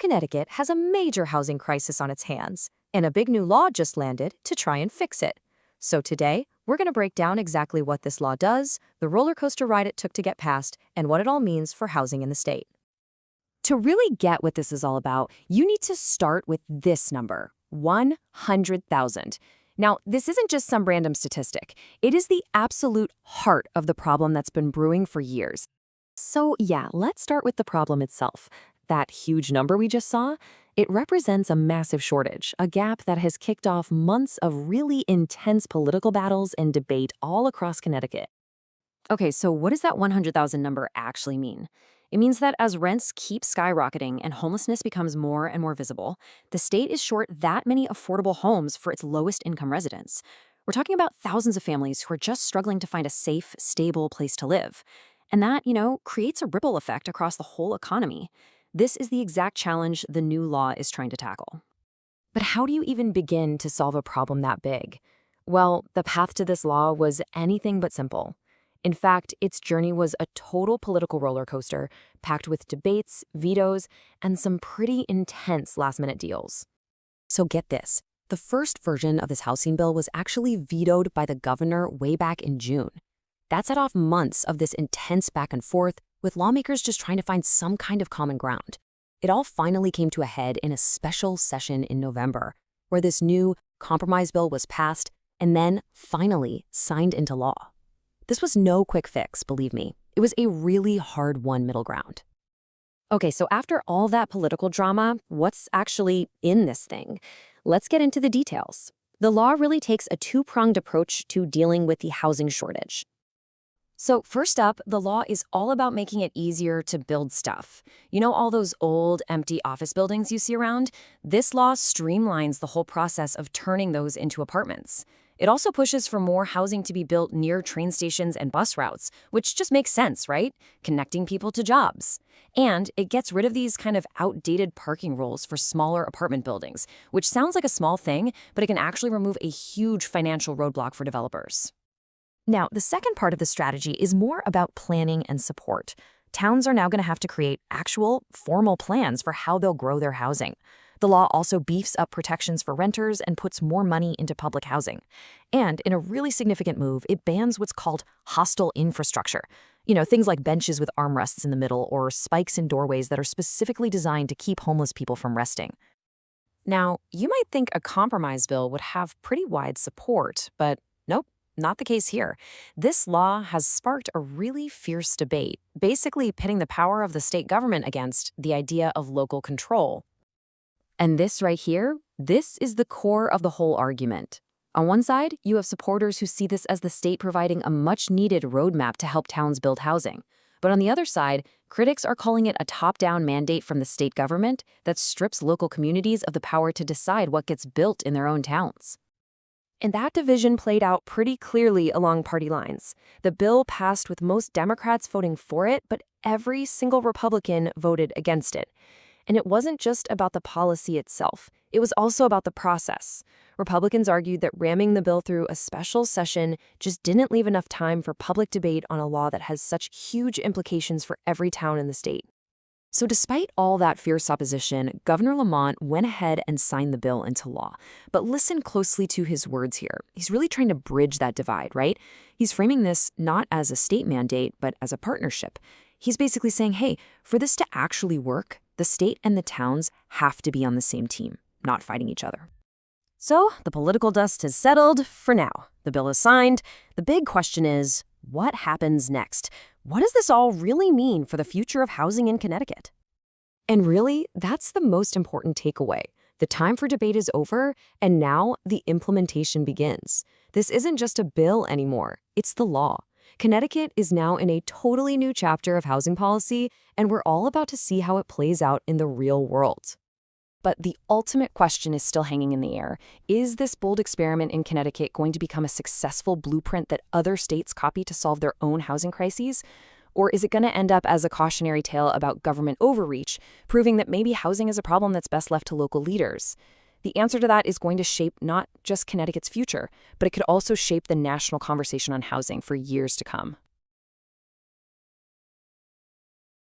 Connecticut has a major housing crisis on its hands, and a big new law just landed to try and fix it. So today, we're going to break down exactly what this law does, the roller coaster ride it took to get passed, and what it all means for housing in the state. To really get what this is all about, you need to start with this number, 100,000. Now, this isn't just some random statistic. It is the absolute heart of the problem that's been brewing for years. So yeah, let's start with the problem itself. That huge number we just saw, it represents a massive shortage, a gap that has kicked off months of really intense political battles and debate all across Connecticut. Okay, so what does that 100,000 number actually mean? It means that as rents keep skyrocketing and homelessness becomes more and more visible, the state is short that many affordable homes for its lowest income residents. We're talking about thousands of families who are just struggling to find a safe, stable place to live. And that, creates a ripple effect across the whole economy. This is the exact challenge the new law is trying to tackle. But how do you even begin to solve a problem that big? Well, the path to this law was anything but simple. In fact, its journey was a total political roller coaster, packed with debates, vetoes, and some pretty intense last-minute deals. So get this, the first version of this housing bill was actually vetoed by the governor way back in June. That set off months of this intense back and forth, with lawmakers just trying to find some kind of common ground. It all finally came to a head in a special session in November, where this new compromise bill was passed and then finally signed into law. This was no quick fix, believe me. It was a really hard-won middle ground. Okay, so after all that political drama, what's actually in this thing? Let's get into the details. The law really takes a two-pronged approach to dealing with the housing shortage. So first up, the law is all about making it easier to build stuff. You know all those old, empty office buildings you see around? This law streamlines the whole process of turning those into apartments. It also pushes for more housing to be built near train stations and bus routes, which just makes sense, right? Connecting people to jobs. And it gets rid of these kind of outdated parking rules for smaller apartment buildings, which sounds like a small thing, but it can actually remove a huge financial roadblock for developers. Now, the second part of the strategy is more about planning and support. Towns are now going to have to create actual, formal plans for how they'll grow their housing. The law also beefs up protections for renters and puts more money into public housing. And in a really significant move, it bans what's called hostile infrastructure. Things like benches with armrests in the middle or spikes in doorways that are specifically designed to keep homeless people from resting. Now, you might think a compromise bill would have pretty wide support, but nope. Not the case here. This law has sparked a really fierce debate, basically pitting the power of the state government against the idea of local control. And this right here, this is the core of the whole argument. On one side, you have supporters who see this as the state providing a much-needed roadmap to help towns build housing. But on the other side, critics are calling it a top-down mandate from the state government that strips local communities of the power to decide what gets built in their own towns. And that division played out pretty clearly along party lines. The bill passed with most Democrats voting for it, but every single Republican voted against it. And it wasn't just about the policy itself. It was also about the process. Republicans argued that ramming the bill through a special session just didn't leave enough time for public debate on a law that has such huge implications for every town in the state. So despite all that fierce opposition, Governor Lamont went ahead and signed the bill into law. But listen closely to his words here. He's really trying to bridge that divide, right? He's framing this not as a state mandate, but as a partnership. He's basically saying, hey, for this to actually work, the state and the towns have to be on the same team, not fighting each other. So the political dust has settled for now. The bill is signed. The big question is, what happens next? What does this all really mean for the future of housing in Connecticut? And really, that's the most important takeaway. The time for debate is over, and now the implementation begins. This isn't just a bill anymore, it's the law. Connecticut is now in a totally new chapter of housing policy, and we're all about to see how it plays out in the real world. But the ultimate question is still hanging in the air. Is this bold experiment in Connecticut going to become a successful blueprint that other states copy to solve their own housing crises? Or is it going to end up as a cautionary tale about government overreach, proving that maybe housing is a problem that's best left to local leaders? The answer to that is going to shape not just Connecticut's future, but it could also shape the national conversation on housing for years to come.